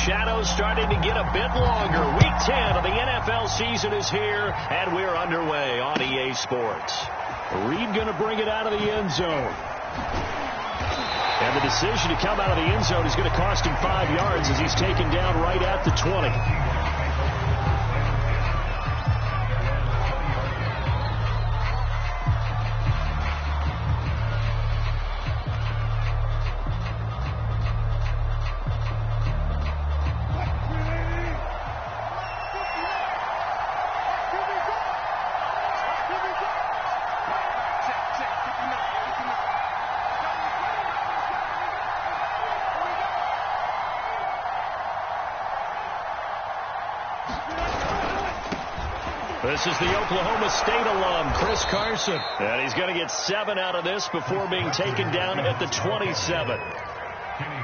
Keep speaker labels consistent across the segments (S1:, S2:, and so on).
S1: shadows starting to get a bit longer. Week 10 of the NFL season is here, and we're underway on EA Sports. Reed going to bring it out of the end zone. And the decision to come out of the end zone is going to cost him 5 yards as he's taken down right at the 20. This is the Oklahoma State alum, Chris Carson. And he's going to get 7 out of this before being taken down at the 27.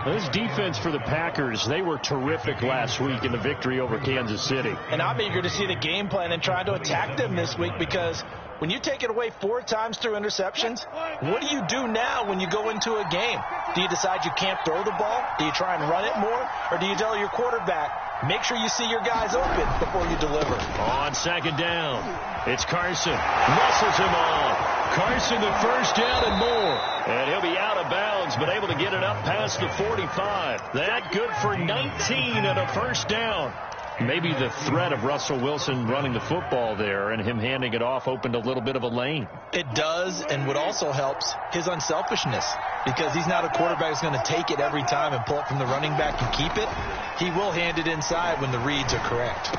S1: This defense for the Packers, they were terrific last week in the victory over Kansas City.
S2: And I'm eager to see the game plan and try to attack them this week, because when you take it away 4 times through interceptions, what do you do now when you go into a game? Do you decide you can't throw the ball? Do you try and run it more? Or do you tell your quarterback, make sure you see your guys open before you deliver?
S1: On second down, it's Carson. Muscles him off. Carson the first down and more. And he'll be out of bounds, but able to get it up past the 45. That good for 19 and a first down. Maybe the threat of Russell Wilson running the football there and him handing it off opened a little bit of a lane.
S2: It does, and what also helps, his unselfishness. Because he's not a quarterback who's going to take it every time and pull it from the running back and keep it. He will hand it inside when the reads are correct.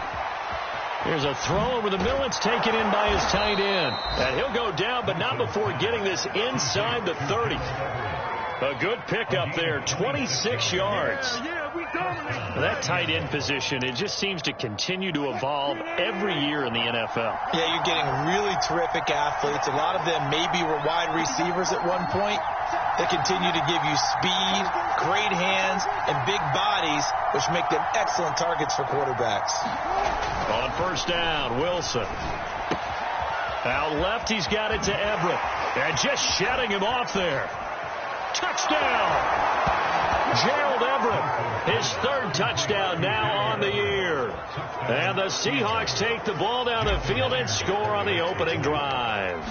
S1: Here's a throw over the middle. It's taken in by his tight end. And he'll go down, but not before getting this inside the 30. A good pickup there, 26 yards. That tight end position, it just seems to continue to evolve every year in the NFL.
S2: Yeah, you're getting really terrific athletes. A lot of them maybe were wide receivers at one point. They continue to give you speed, great hands, and big bodies, which make them excellent targets for quarterbacks.
S1: On first down, Wilson. Out left, he's got it to Everett. And just shutting him off there. Touchdown! Gerald Everett, his 3rd touchdown now on the year. And the Seahawks take the ball down the field and score on the opening drive.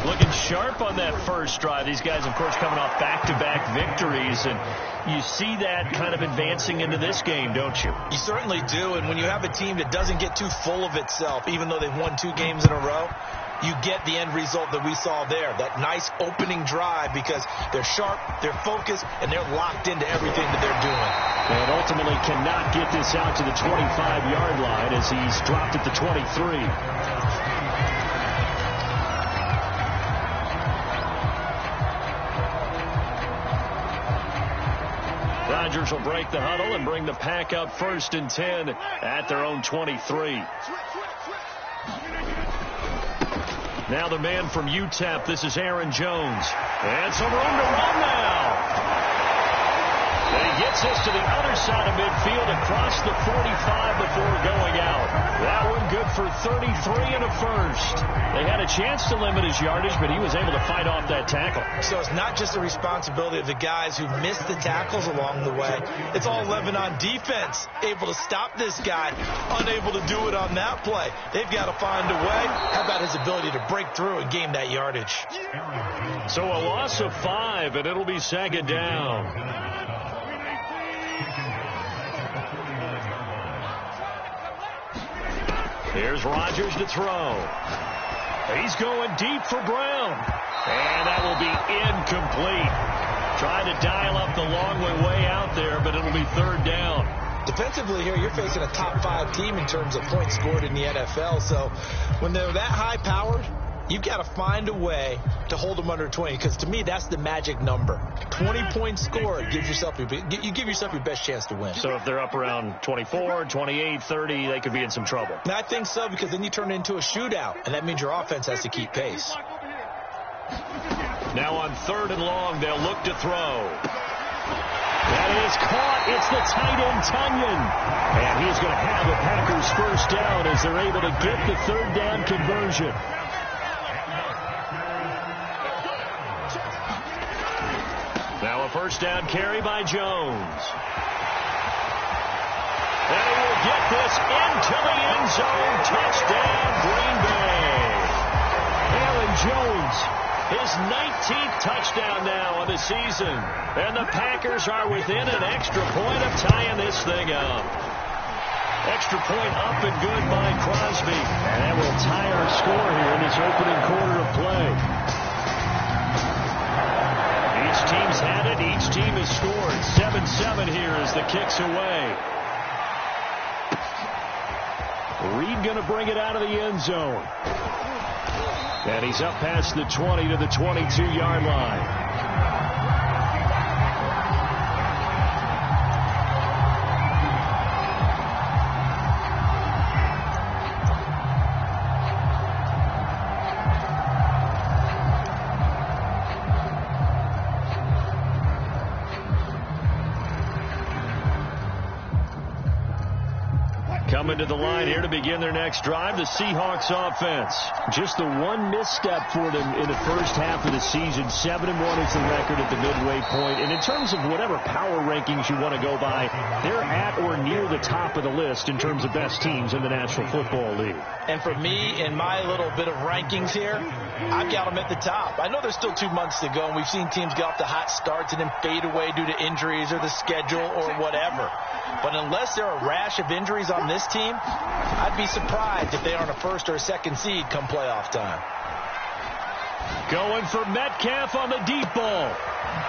S1: Looking sharp on that first drive. These guys, of course, coming off back-to-back victories. And you see that kind of advancing into this game, don't you?
S2: You certainly do. And when you have a team that doesn't get too full of itself, even though they've won 2 games in a row, you get the end result that we saw there, that nice opening drive, because they're sharp, they're focused, and they're locked into everything that they're doing.
S1: And ultimately cannot get this out to the 25-yard line as he's dropped at the 23. Rodgers will break the huddle and bring the pack up 1st and 10 at their own 23. Now the man from UTEP, this is Aaron Jones. And some room to run now. And he gets us to the other side of midfield across the 45 before going out. That one good for 33 and a first. They had a chance to limit his yardage, but he was able to fight off that tackle.
S2: So it's not just the responsibility of the guys who missed the tackles along the way. It's all 11 on defense, able to stop this guy, unable to do it on that play. They've got to find a way. How about his ability to break through and gain that yardage?
S1: So a loss of 5, and it'll be 2nd down. Here's Rodgers to throw. He's going deep for Brown. And that will be incomplete. Trying to dial up the long way out there, but it'll be 3rd down.
S2: Defensively here, you're facing a top 5 team in terms of points scored in the NFL. So when they're that high-powered, you've got to find a way to hold them under 20, because to me, that's the magic number. 20 points scored, you give yourself your best chance to win.
S1: So if they're up around 24, 28, 30, they could be in some trouble.
S2: And I think so, because then you turn it into a shootout, and that means your offense has to keep pace.
S1: Now on 3rd and long, they'll look to throw. That is caught. It's the tight end, Tunyon. And he's going to have the Packers first down as they're able to get the 3rd down conversion. Now a first down carry by Jones. this into the end zone. Touchdown, Green Bay. Aaron Jones, his 19th touchdown now of the season. And the Packers are within an extra point of tying this thing up. Extra point up and good by Crosby. And that will tie our score here in this opening quarter of play. Each team's had it. Each team has scored. 7-7 here as the kick's away. Reed going to bring it out of the end zone. And he's up past the 20 to the 22-yard line. Coming to the line here to begin their next drive, the Seahawks offense. Just the one misstep for them in the first half of the season. 7-1 is the record at the midway point. And in terms of whatever power rankings you want to go by, they're at or near the top of the list in terms of best teams in the National Football League.
S2: And for me, in my little bit of rankings here, I've got them at the top. I know there's still 2 months to go, and we've seen teams get off to hot starts and then fade away due to injuries or the schedule or whatever. But unless there are a rash of injuries on this team, I'd be surprised if they aren't a first or a second seed come playoff time.
S1: Going for Metcalf on the deep ball.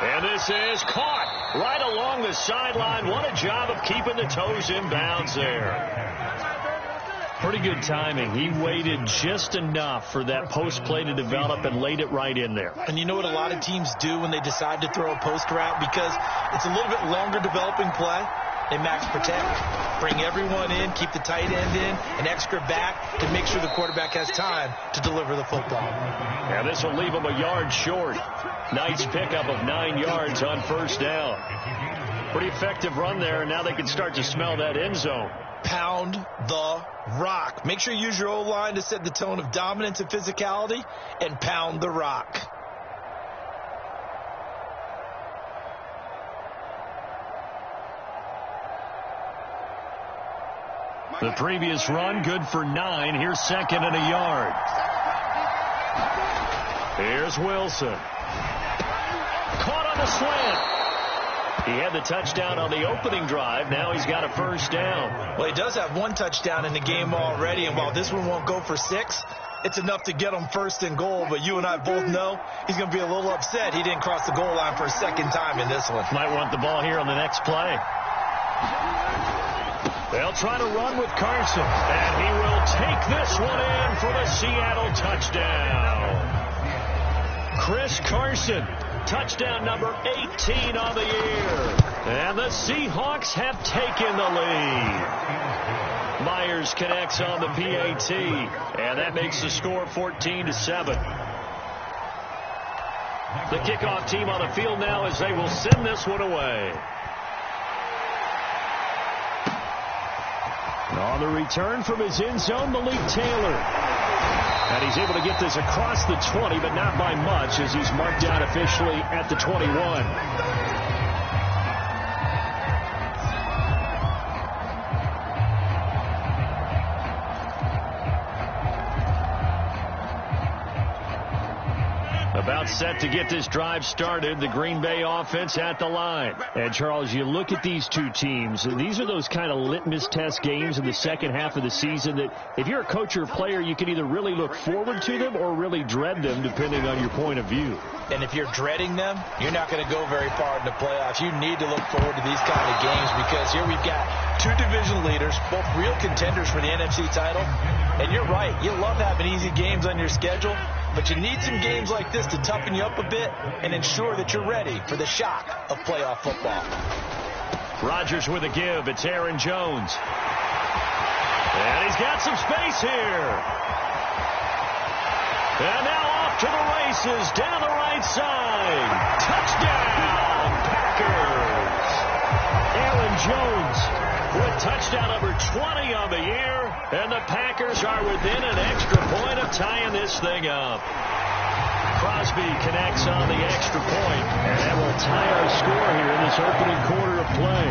S1: And this is caught right along the sideline. What a job of keeping the toes in bounds there. Pretty good timing. He waited just enough for that post play to develop and laid it right in there.
S2: And you know what a lot of teams do when they decide to throw a post route? Because it's a little bit longer developing play. They max protect, bring everyone in, keep the tight end in, an extra back to make sure the quarterback has time to deliver the football.
S1: Yeah, this will leave them a yard short. Nice pickup of 9 yards on first down. Pretty effective run there, and now they can start to smell that end zone.
S2: Pound the rock. Make sure you use your O-line to set the tone of dominance and physicality, and pound the rock.
S1: The previous run, good for 9. Here's 2nd and a yard. Here's Wilson. Caught on the slant. He had the touchdown on the opening drive. Now he's got a first down.
S2: Well, he does have 1 touchdown in the game already, and while this one won't go for 6, it's enough to get him first and goal. But you and I both know he's going to be a little upset he didn't cross the goal line for a second time in this one.
S1: Might want the ball here on the next play. They'll try to run with Carson, and he will take this one in for the Seattle touchdown. Chris Carson, touchdown number 18 on the year. And the Seahawks have taken the lead. Myers connects on the PAT, and that makes the score 14-7. The kickoff team on the field now as they will send this one away. On the return from his end zone, Malik Taylor. And he's able to get this across the 20, but not by much as he's marked out officially at the 21. About set to get this drive started, the Green Bay offense at the line. And, Charles, you look at these two teams, and these are those kind of litmus test games in the second half of the season that if you're a coach or a player, you can either really look forward to them or really dread them, depending on your point of view.
S2: And if you're dreading them, you're not going to go very far in the playoffs. You need to look forward to these kind of games because here we've got 2 division leaders, both real contenders for the NFC title. And you're right, you love having easy games on your schedule, but you need some games like this to toughen you up a bit and ensure that you're ready for the shock of playoff football.
S1: Rodgers with a give. It's Aaron Jones. And he's got some space here. And now off to the races down the right side. Touchdown, Packers. Aaron Jones with touchdown number 20 on the year. And the Packers are within an extra point of tying this thing up. Crosby connects on the extra point, and that will tie our score here in this opening quarter of play.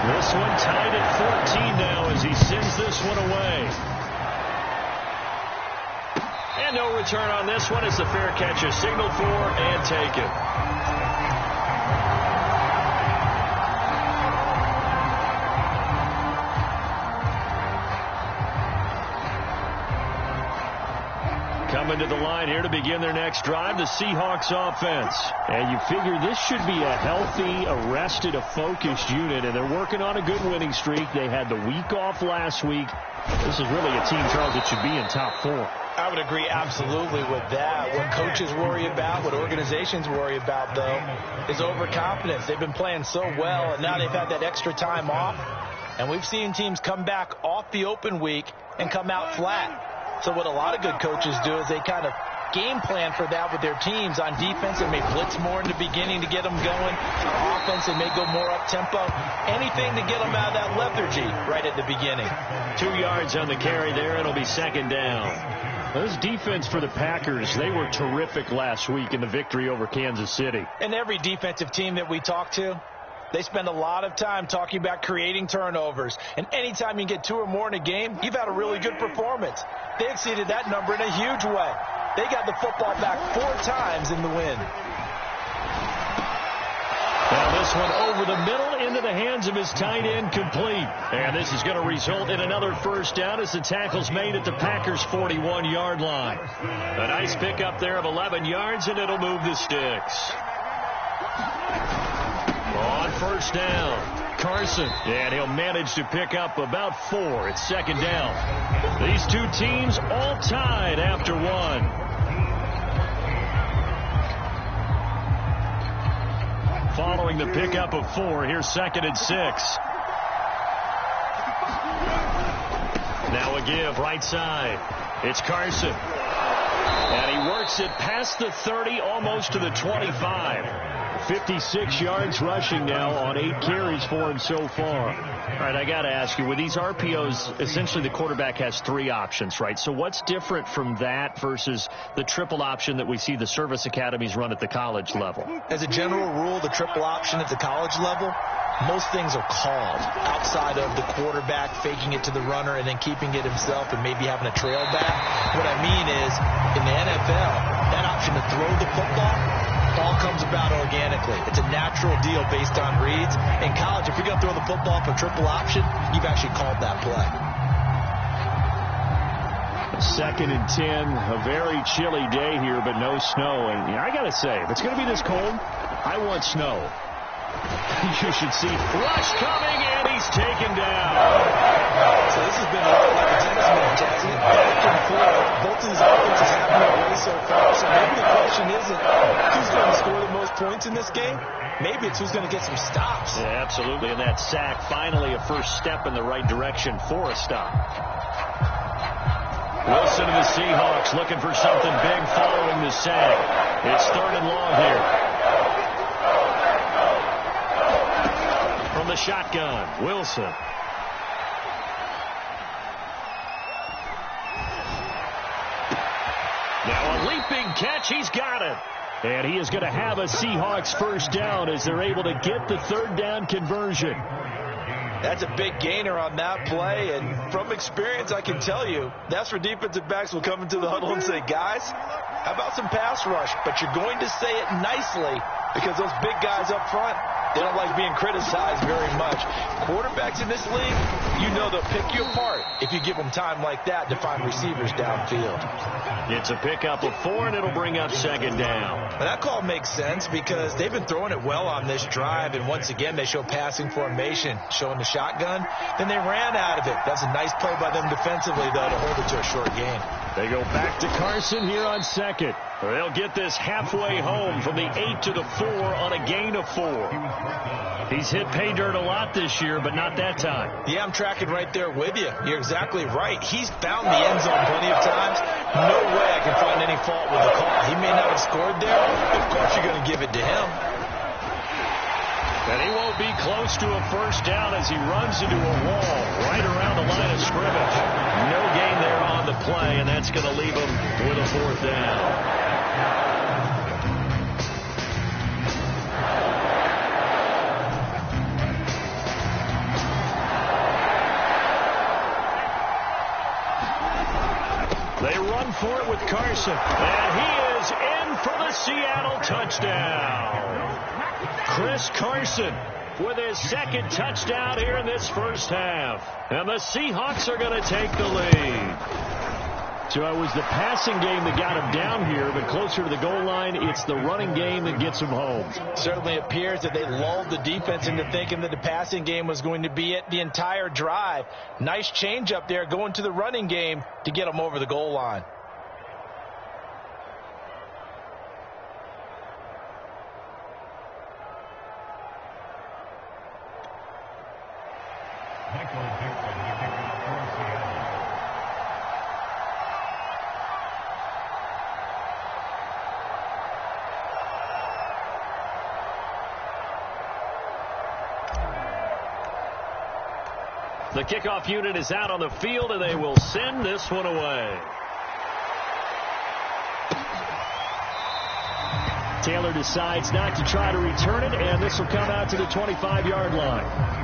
S1: This one tied at 14 now as he sends this one away. And no return on this one. It's the fair catch, a signal for and taken. Coming to the line here to begin their next drive, the Seahawks offense. And you figure this should be a healthy, a rested, a focused unit, and they're working on a good winning streak. They had the week off last week. This is really a team, Charles, that should be in top 4.
S2: I would agree absolutely with that. What coaches worry about, what organizations worry about, though, is overconfidence. They've been playing so well, and now they've had that extra time off. And we've seen teams come back off the open week and come out flat. So what a lot of good coaches do is they kind of game plan for that with their teams. On defense, they may blitz more in the beginning to get them going. On offense, they may go more up-tempo. Anything to get them out of that lethargy right at the beginning.
S1: 2 yards on the carry there. It'll be second down. This defense for the Packers, they were terrific last week in the victory over Kansas City.
S2: And every defensive team that we talk to, they spend a lot of time talking about creating turnovers. And anytime you get 2 or more in a game, you've had a really good performance. They exceeded that number in a huge way. They got the football back 4 times in the win.
S1: Now this one over the middle into the hands of his tight end, complete. And this is going to result in another first down as the tackle's made at the Packers' 41-yard line. A nice pickup there of 11 yards, and it'll move the sticks. On first down, Carson, and he'll manage to pick up about 4. It's second down. These two teams all tied after 1. Following the pickup of 4, here's second and 6. Now a give, right side. It's Carson. And he works it past the 30, almost to the 25. 56 yards rushing now on 8 carries for him so far. All right, I got to ask you, with these RPOs, essentially the quarterback has 3 options, right? So what's different from that versus the triple option that we see the service academies run at the college level?
S2: As a general rule, the triple option at the college level, most things are called outside of the quarterback faking it to the runner and then keeping it himself and maybe having a trail back. What I mean is, in the NFL, that option to throw the football all comes about organically. It's a natural deal based on reads. In college, if you're going to throw the football for triple option, you've actually called that play.
S1: Second and 10, a very chilly day here, but no snow. And I got to say, if it's going to be this cold, I want snow. You should see Rush coming, and he's taken down.
S2: So this has been a lot like a tennis match, hasn't it? Back and forth. Both of these offenses have no way so far. So maybe the question isn't who's going to score the most points in this game. Maybe it's who's going to get some stops.
S1: Yeah, absolutely. And that sack, finally a first step in the right direction for a stop. Wilson and the Seahawks looking for something big following the sack. It's third and long here. From the shotgun, Wilson. Now a leaping catch, he's got it. And he is going to have a Seahawks first down as they're able to get the third down conversion.
S2: That's a big gainer on that play, and from experience, I can tell you, that's where defensive backs will come into the huddle and say, guys, how about some pass rush? But you're going to say it nicely because those big guys up front, they don't like being criticized very much. Quarterbacks in this league, you know they'll pick you apart if you give them time like that to find receivers downfield.
S1: It's a pickup of 4, and it'll bring up second down.
S2: And that call makes sense because they've been throwing it well on this drive, and once again, they show passing formation, showing the shotgun. Then they ran out of it. That's a nice play by them defensively, though, to hold it to a short gain.
S1: They go back to Carson here on second. They'll get this halfway home from the 8 to the 4 on a gain of 4. He's hit pay dirt a lot this year, but not that time.
S2: Yeah, I'm tracking right there with you. You're exactly right. He's found the end zone plenty of times. No way I can find any fault with the call. He may not have scored there, but of course you're going to give it to him.
S1: And he won't be close to a first down as he runs into a wall right around the line of scrimmage. No gain there on the play, and that's going to leave him with a fourth down. They run for it with Carson. And he is in for the Seattle touchdown. Chris Carson with his second touchdown here in this first half. And the Seahawks are going to take the lead. So it was the passing game that got him down here, but closer to the goal line, it's the running game that gets him home.
S2: Certainly appears that they lulled the defense into thinking that the passing game was going to be it the entire drive. Nice change up there going to the running game to get him over the goal line.
S1: The kickoff unit is out on the field, and they will send this one away. Taylor decides not to try to return it, and this will come out to the 25-yard line.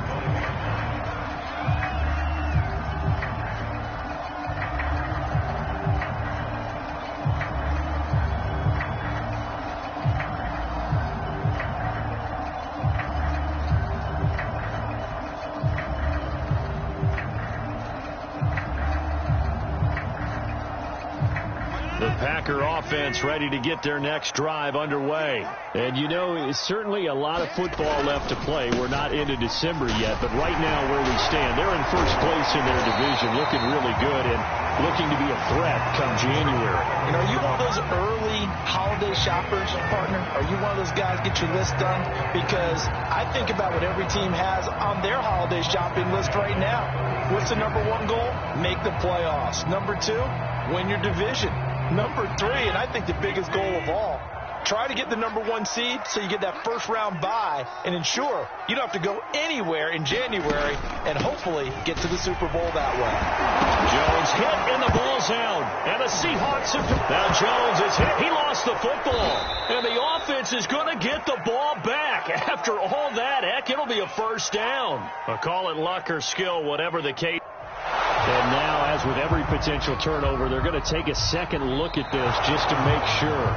S1: Offense ready to get their next drive underway. And you know, it's certainly a lot of football left to play. We're not into December yet, but right now where we stand, they're in first place in their division, looking really good and looking to be a threat come January.
S2: You know, are you one of those early holiday shoppers, partner? Are you one of those guys get your list done? Because I think about what every team has on their holiday shopping list right now. What's the number one goal? Make the playoffs. Number two, win your division. Number three, and I think the biggest goal of all, try to get the number one seed so you get that first round bye and ensure you don't have to go anywhere in January and hopefully get to the Super Bowl that way.
S1: Jones hit and the ball's out. And the Seahawks have... Now Jones is hit. He lost the football. And the offense is going to get the ball back. After all that, heck, it'll be a first down. Call it luck or skill, whatever the case. And now, as with every potential turnover, they're going to take a second look at this just to make sure.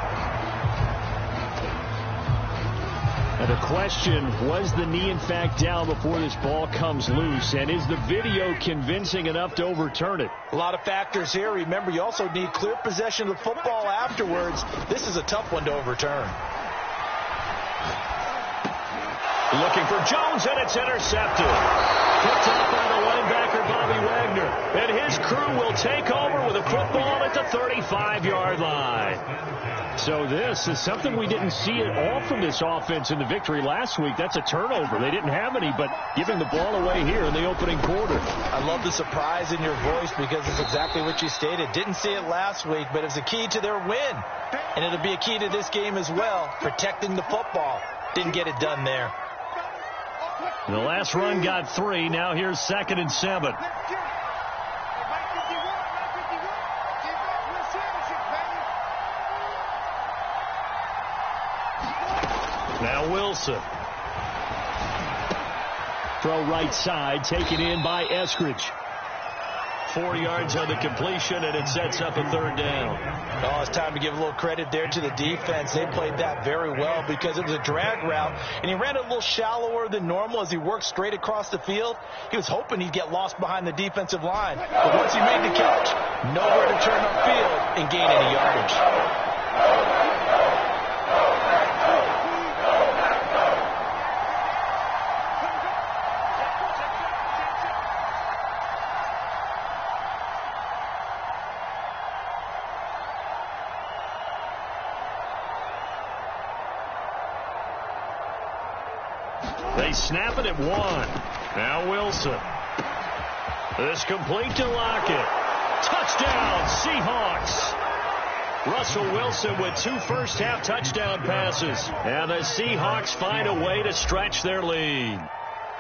S1: And the question, was the knee in fact down before this ball comes loose? And is the video convincing enough to overturn it?
S2: A lot of factors here. Remember, you also need clear possession of the football afterwards. This is a tough one to overturn.
S1: Looking for Jones, and it's intercepted. Picked up by the linebacker, Bobby Wagner. And his crew will take over with a football at the 35-yard line. So this is something we didn't see at all from this offense in the victory last week. That's a turnover. They didn't have any, but giving the ball away here in the opening quarter.
S2: I love the surprise in your voice because it's exactly what you stated. Didn't see it last week, but it was a key to their win. And it'll be a key to this game as well, protecting the football. Didn't get it done there.
S1: The last run got 3. Now here's 2nd and 7. Now Wilson. Throw right side, taken in by Eskridge. 4 yards on the completion, and it sets up a 3rd down.
S2: Oh, it's time to give a little credit there to the defense. They played that very well because it was a drag route, and he ran it a little shallower than normal as he worked straight across the field. He was hoping he'd get lost behind the defensive line. But once he made the catch, nowhere to turn upfield and gain any yardage.
S1: They snap it at 1. Now Wilson. This complete to Lockett. Touchdown, Seahawks. Russell Wilson with 2 first-half touchdown passes. And the Seahawks find a way to stretch their lead.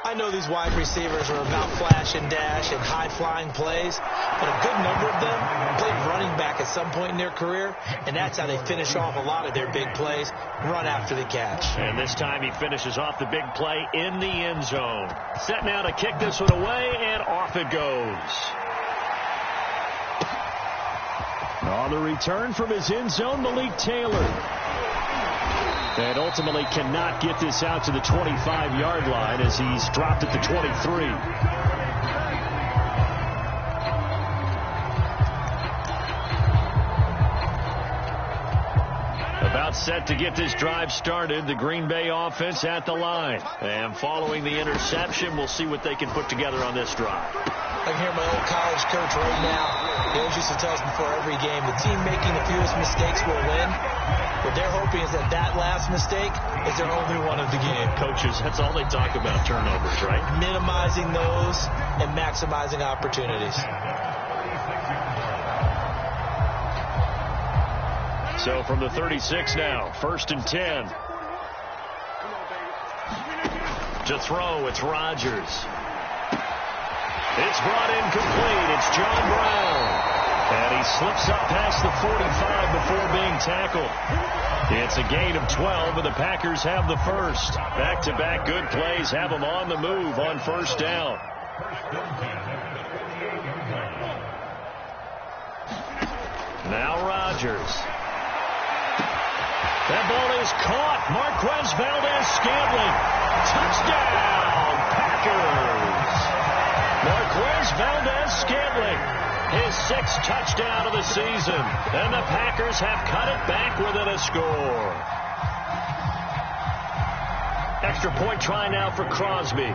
S2: I know these wide receivers are about flash and dash and high-flying plays, but a good number of them played running back at some point in their career, and that's how they finish off a lot of their big plays, run after the catch.
S1: And this time he finishes off the big play in the end zone. Set now to kick this one away, and off it goes. On the return from his end zone, Malik Taylor. And ultimately cannot get this out to the 25-yard line as he's dropped at the 23. About set to get this drive started. The Green Bay offense at the line. And following the interception, we'll see what they can put together on this drive.
S2: I can hear my old college coach right now. He always used to tell us before every game, the team making the fewest mistakes will win. What they're hoping is that last mistake is their only one of the game.
S1: Coaches, that's all they talk about, turnovers, right?
S2: Minimizing those and maximizing opportunities.
S1: So from the 36 now, 1st and 10. To throw, it's Rodgers. It's brought in complete. It's John Brown. And he slips up past the 45 before being tackled. It's a gain of 12, but the Packers have the first. Back-to-back good plays have them on the move on 1st down. Now Rodgers. That ball is caught. Marquez Valdez-Scantling. Touchdown, Packers. Marquez Valdez-Scantling, his 6th touchdown of the season. And the Packers have cut it back within a score. Extra point try now for Crosby.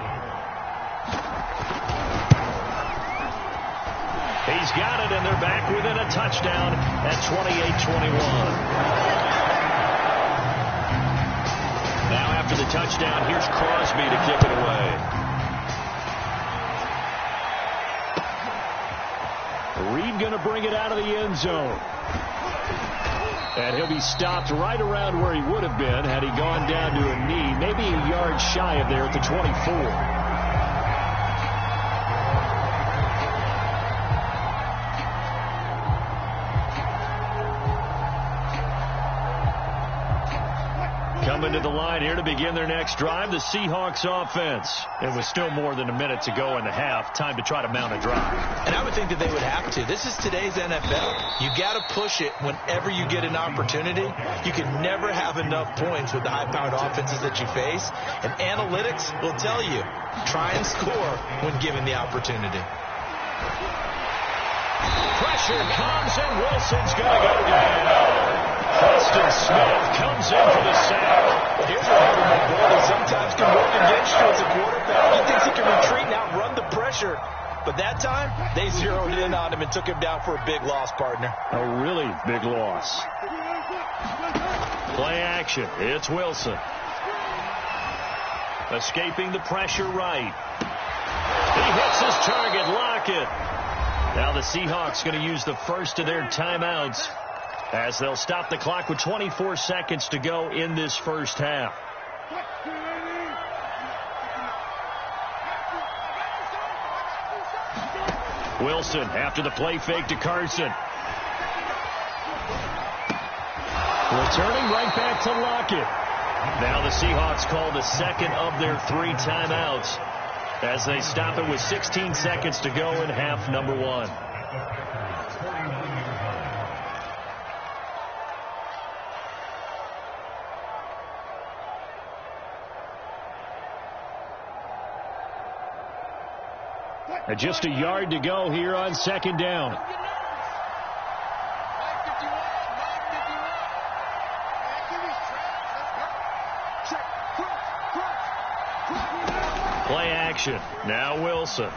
S1: He's got it, and they're back within a touchdown at 28-21. Now after the touchdown, here's Crosby to kick it away. Reed going to bring it out of the end zone. And he'll be stopped right around where he would have been had he gone down to a knee, maybe a yard shy of there at the 24. Coming to the line here to begin their next drive, the Seahawks offense. It was still more than a minute to go in the half. Time to try to mount a drive.
S2: And I would think that they would have to. This is today's NFL. You got to push it whenever you get an opportunity. You can never have enough points with the high-powered offenses that you face. And analytics will tell you, try and score when given the opportunity.
S1: Pressure comes, and Wilson's going to go down. Preston Smith comes in for the sack.
S2: Here's what happened with Brady. Sometimes can work against you as a quarterback. He thinks he can retreat and outrun the pressure. But that time, they zeroed in on him and took him down for a big loss, partner.
S1: A really big loss. Play action. It's Wilson. Escaping the pressure right. He hits his target. Lockett. Now the Seahawks going to use the first of their timeouts, as they'll stop the clock with 24 seconds to go in this first half. Wilson after the play fake to Carson. Returning right back to Lockett. Now the Seahawks call the second of their 3 timeouts as they stop it with 16 seconds to go in half number 1. And just a yard to go here on 2nd down. Play action. Now Wilson.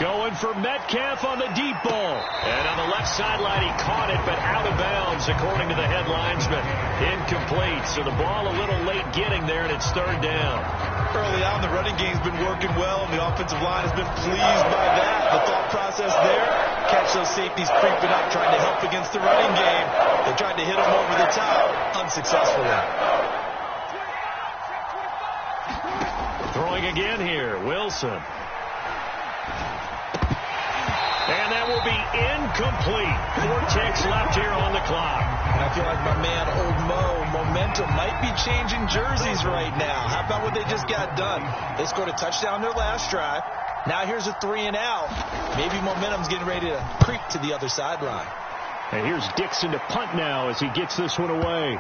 S1: Going for Metcalf on the deep ball. And on the left sideline, he caught it, but out of bounds, according to the head linesman. Incomplete. So the ball a little late getting there, and it's 3rd down.
S2: Early on, the running game's been working well, and the offensive line has been pleased by that. The thought process there, catch those safeties creeping up, trying to help against the running game. They tried to hit them over the top, unsuccessfully.
S1: Throwing again here, Wilson. And that will be incomplete. 4 ticks left here on the clock.
S2: And I feel like my man, Old Mo, momentum might be changing jerseys right now. How about what they just got done? They scored a touchdown their last drive. Now here's a 3 and out. Maybe momentum's getting ready to creep to the other sideline.
S1: And here's Dixon to punt now as he gets this one away.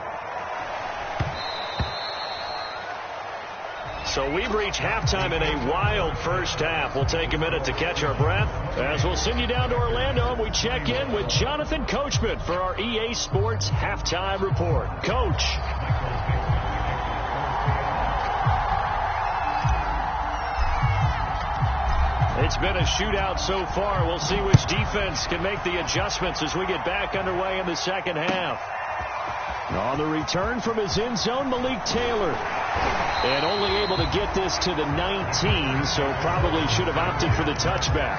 S1: So we've reached halftime in a wild first half. We'll take a minute to catch our breath as we'll send you down to Orlando and we check in with Jonathan Coachman for our EA Sports Halftime Report. Coach. It's been a shootout so far. We'll see which defense can make the adjustments as we get back underway in the second half. On the return from his end zone, Malik Taylor. And only able to get this to the 19, so probably should have opted for the touchback.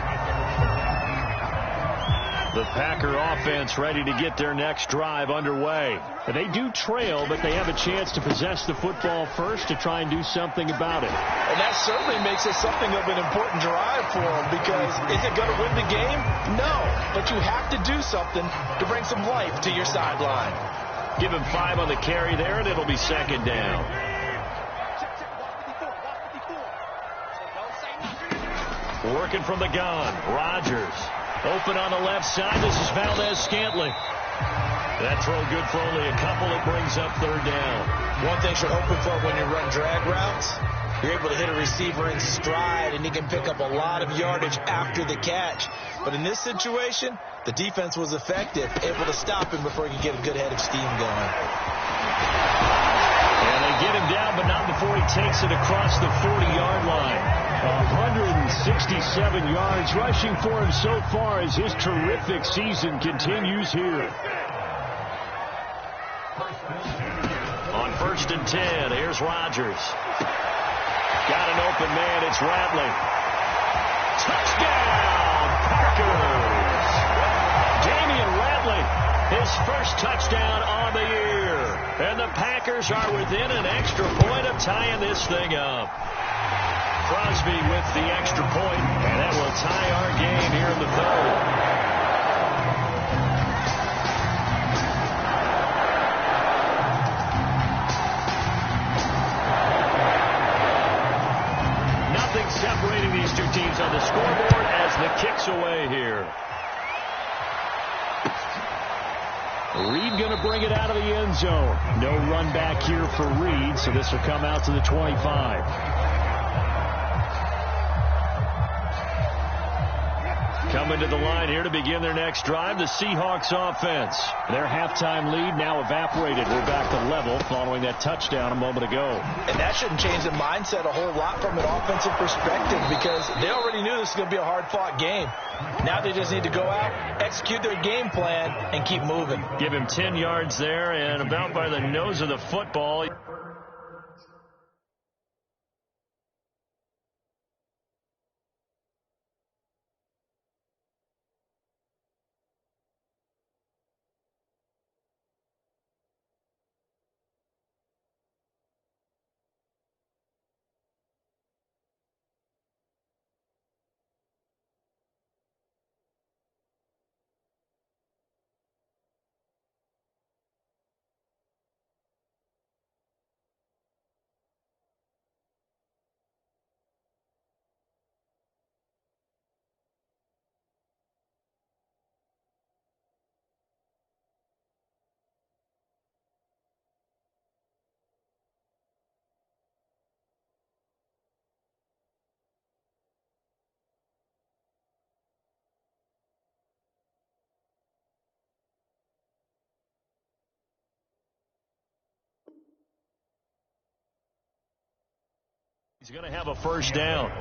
S1: The Packer offense ready to get their next drive underway. They do trail, but they have a chance to possess the football first to try and do something about it.
S2: And that certainly makes it something of an important drive for them, because is it going to win the game? No, but you have to do something to bring some life to your sideline.
S1: Give him 5 on the carry there, and it'll be second down. Working from the gun, Rodgers. Open on the left side. This is Valdez-Scantling. That throw good for only a couple. It brings up third down.
S2: One thing you're hoping for when you run drag routes, you're able to hit a receiver in stride, and he can pick up a lot of yardage after the catch. But in this situation, the defense was effective, able to stop him before he could get a good head of steam going.
S1: And they get him down, but not before he takes it across the 40-yard line. 167 yards rushing for him so far as his terrific season continues here. On 1st and 10, here's Rodgers. Got an open man, it's Rattling. Touchdown, Packers! Damian Rattling, his first touchdown on the year. And the Packers are within an extra point of tying this thing up. Crosby with the extra point, and that will tie our game here in the third. Nothing separating these two teams on the scoreboard as the kick's away here. Reed going to bring it out of the end zone. No run back here for Reed, so this will come out to the 25. Coming to the line here to begin their next drive, the Seahawks offense. Their halftime lead now evaporated. We're back to level following that touchdown a moment ago.
S2: And that shouldn't change the mindset a whole lot from an offensive perspective, because they already knew this was going to be a hard-fought game. Now they just need to go out, execute their game plan, and keep moving.
S1: Give him 10 yards there, and about by the nose of the football. He's going to have a first down.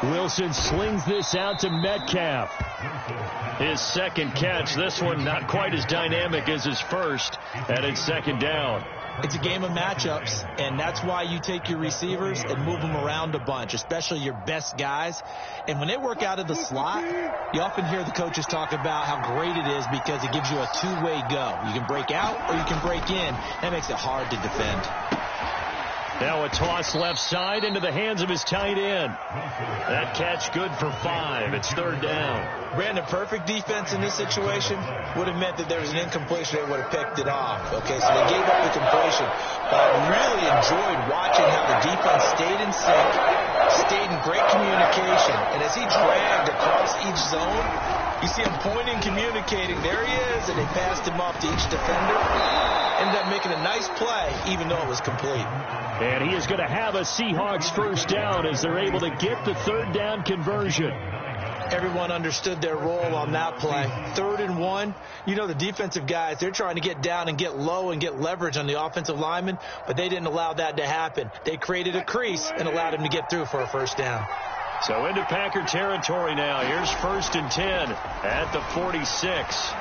S1: Wilson slings this out to Metcalf. His second catch. This one not quite as dynamic as his first, and it's second down.
S2: It's a game of matchups, and that's why you take your receivers and move them around a bunch, especially your best guys. And when they work out of the slot, you often hear the coaches talk about how great it is because it gives you a two-way go. You can break out or you can break in. That makes it hard to defend.
S1: Now a toss left side into the hands of his tight end. That catch good for 5. It's third down.
S2: Brandon, perfect defense in this situation would have meant that there was an incompletion. They would have picked it off. Okay, so they gave up the completion. But I really enjoyed watching how the defense stayed in sync, stayed in great communication. And as he dragged across each zone, you see him pointing, communicating. There he is, and they passed him off to each defender. Ended up making a nice play, even though it was complete.
S1: And he is going to have a Seahawks first down as they're able to get the third down conversion.
S2: Everyone understood their role on that play. 3rd and 1. You know, the defensive guys, they're trying to get down and get low and get leverage on the offensive lineman, but they didn't allow that to happen. They created a crease and allowed him to get through for a first down.
S1: So into Packer territory now. Here's 1st and 10 at the 46.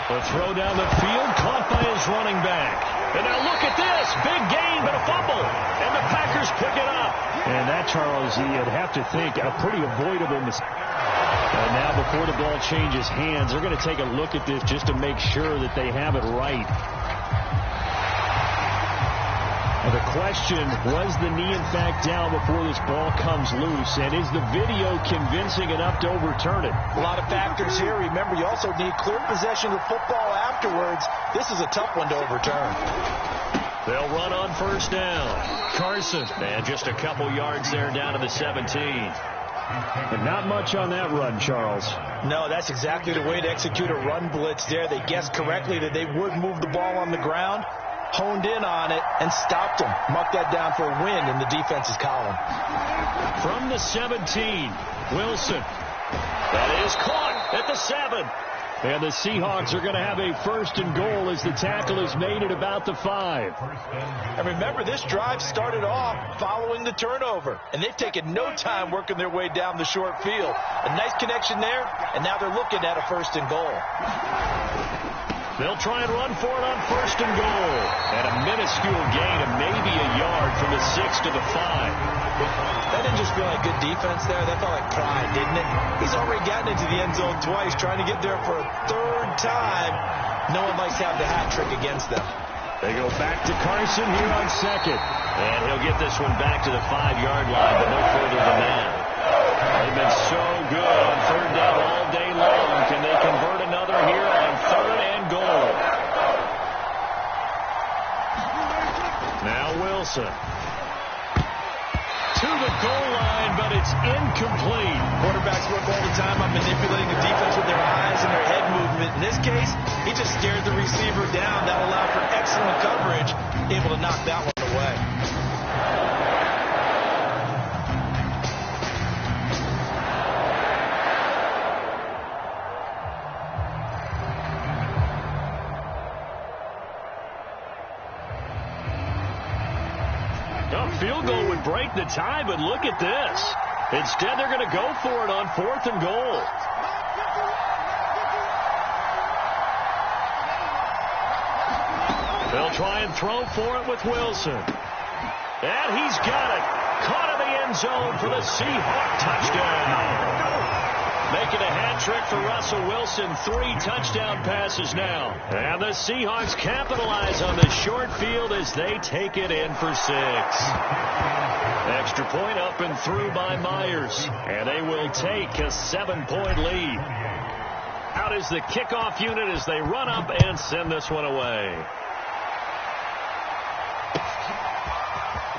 S1: The throw down the field, caught by his running back. And now look at this. Big gain, but a fumble. And the Packers pick it up. And that, Charles, you'd have to think a pretty avoidable mistake. And now before the ball changes hands, they're going to take a look at this just to make sure that they have it right. The question, was the knee in fact down before this ball comes loose? And is the video convincing enough to overturn it?
S2: A lot of factors here. Remember, you also need clear possession of the football afterwards. This is a tough one to overturn.
S1: They'll run on first down. Carson, and just a couple yards there down to the 17. And not much on that run, Charles.
S2: No, that's exactly the way to execute a run blitz there. They guessed correctly that they would move the ball on the ground, honed in on it, and stopped him. Marked that down for a win in the defense's column.
S1: From the 17, Wilson. That is caught at the 7. And the Seahawks are going to have a 1st and goal as the tackle is made at about the 5.
S2: And remember, this drive started off following the turnover. And they've taken no time working their way down the short field. A nice connection there, and now they're looking at a 1st and goal.
S1: They'll try and run for it on 1st and goal. And a minuscule gain of maybe a yard from the 6 to the 5.
S2: That didn't just feel like good defense there. That felt like pride, didn't it? He's already gotten into the end zone twice, trying to get there for a 3rd time. No one likes to have the hat trick against them.
S1: They go back to Carson here on 2nd. And he'll get this one back to the 5-yard line, but no further than that. They've been so good on 3rd down all day long. Can they convert another here on 3rd and goal? Now Wilson. To the goal line, but it's incomplete.
S2: Quarterbacks work all the time on manipulating the defense with their eyes and their head movement. In this case, he just stared the receiver down. That allowed for excellent coverage, able to knock that one away.
S1: Field goal would break the tie, but look at this. Instead, they're going to go for it on 4th and goal. They'll try and throw for it with Wilson. And he's got it. Caught in the end zone for the Seahawk touchdown. Making a hat trick for Russell Wilson. 3 touchdown passes now. And the Seahawks capitalize on the short field as they take it in for 6. Extra point up and through by Myers. And they will take a 7-point lead. Out is the kickoff unit as they run up and send this one away.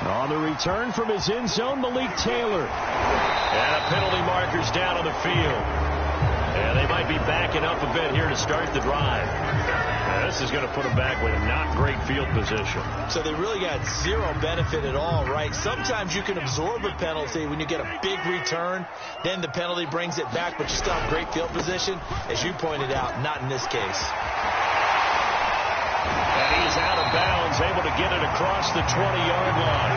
S1: On the return from his end zone, Malik Taylor. And a penalty marker's down on the field. And they might be backing up a bit here to start the drive. Now, this is going to put them back with not great field position.
S2: So they really got zero benefit at all, right? Sometimes you can absorb a penalty when you get a big return. Then the penalty brings it back, but you still have great field position. As you pointed out, not in this case.
S1: And he's out of bounds, able to get it across the 20-yard line.